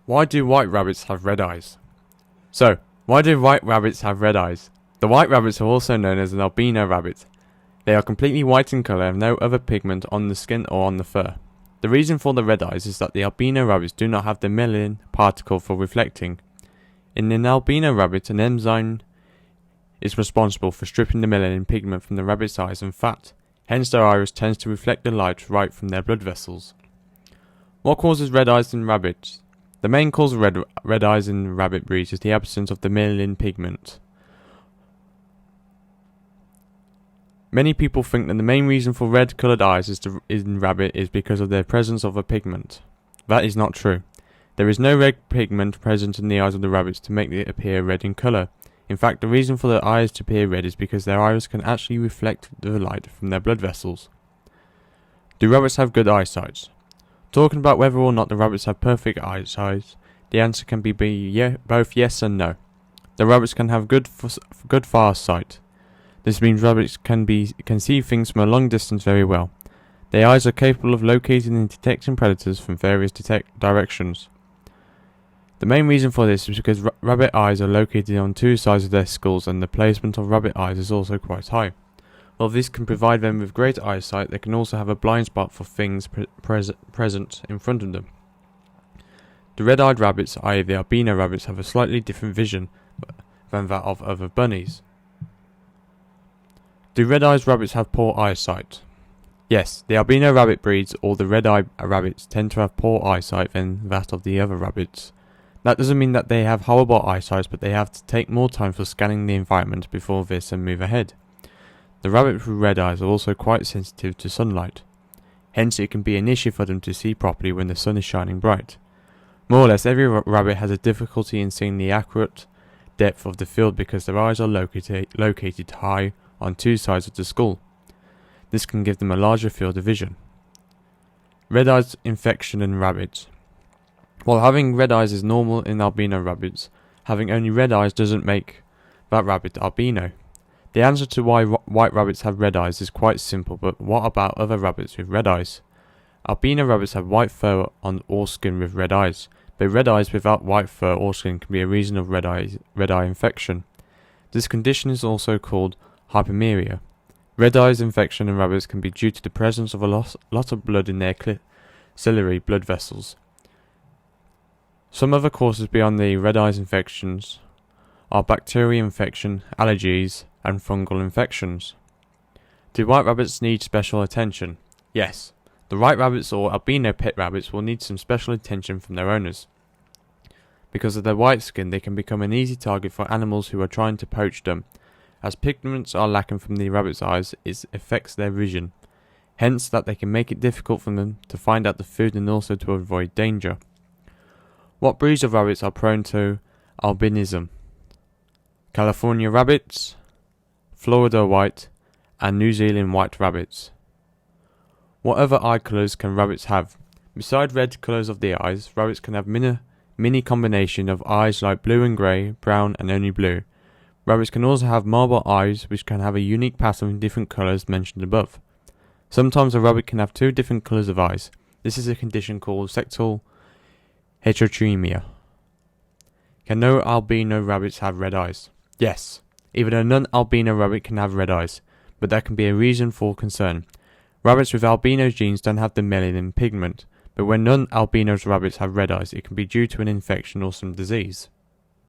Why do white rabbits have red eyes? So, why do white rabbits have red eyes? The white rabbits are also known as an albino rabbit. They are completely white in colour and have no other pigment on the skin or on the fur. The reason for the red eyes is that the albino rabbits do not have the melanin particle for reflecting. In an albino rabbit, an enzyme is responsible for stripping the melanin pigment from the rabbit's eyes and fat. Hence their iris tends to reflect the light right from their blood vessels. What causes red eyes in rabbits? The main cause of red eyes in rabbit breeds is the absence of the melanin pigment. Many people think that the main reason for red-coloured eyes in rabbit is because of their presence of a pigment. That is not true. There is no red pigment present in the eyes of the rabbits to make it appear red in colour. In fact, the reason for their eyes to appear red is because their iris can actually reflect the light from their blood vessels. Do rabbits have good eyesight? Talking about whether or not the rabbits have perfect eyesight, the answer can be both yes and no. The rabbits can have good far sight. This means rabbits can see things from a long distance very well. Their eyes are capable of locating and detecting predators from various directions. The main reason for this is because rabbit eyes are located on two sides of their skulls, and the placement of rabbit eyes is also quite high. While this can provide them with great eyesight, they can also have a blind spot for things present in front of them. The red-eyed rabbits, i.e. the albino rabbits, have a slightly different vision than that of other bunnies. Do red-eyed rabbits have poor eyesight? Yes, the albino rabbit breeds or the red-eyed rabbits tend to have poor eyesight than that of the other rabbits. That doesn't mean that they have horrible eyesight, but they have to take more time for scanning the environment before this and move ahead. The rabbits with red eyes are also quite sensitive to sunlight. Hence it can be an issue for them to see properly when the sun is shining bright. More or less every rabbit has a difficulty in seeing the accurate depth of the field because their eyes are located high on two sides of the skull. This can give them a larger field of vision. Red eyes infection in rabbits. While having red eyes is normal in albino rabbits, having only red eyes doesn't make that rabbit albino. The answer to why white rabbits have red eyes is quite simple, but what about other rabbits with red eyes? Albino rabbits have white fur on or skin with red eyes, but red eyes without white fur or skin can be a reason of red eye infection. This condition is also called hypomeria. Red eyes infection in rabbits can be due to the presence of a lot of blood in their ciliary blood vessels. Some other causes beyond the red eyes infections are bacterial infection, allergies, and fungal infections. Do white rabbits need special attention? Yes. The white rabbits or albino pet rabbits will need some special attention from their owners. Because of their white skin, they can become an easy target for animals who are trying to poach them. As pigments are lacking from the rabbit's eyes, it affects their vision. Hence that they can make it difficult for them to find out the food and also to avoid danger. What breeds of rabbits are prone to albinism? California rabbits, Florida white, and New Zealand white rabbits. What other eye colours can rabbits have? Besides red colours of the eyes, rabbits can have mini combination of eyes like blue and grey, brown and only blue. Rabbits can also have marble eyes which can have a unique pattern in different colours mentioned above. Sometimes a rabbit can have two different colours of eyes. This is a condition called sectal heterotremia. Can no albino rabbits have red eyes? Yes, even a non-albino rabbit can have red eyes, but that can be a reason for concern. Rabbits with albino genes don't have the melanin pigment, but when non-albino rabbits have red eyes, it can be due to an infection or some disease.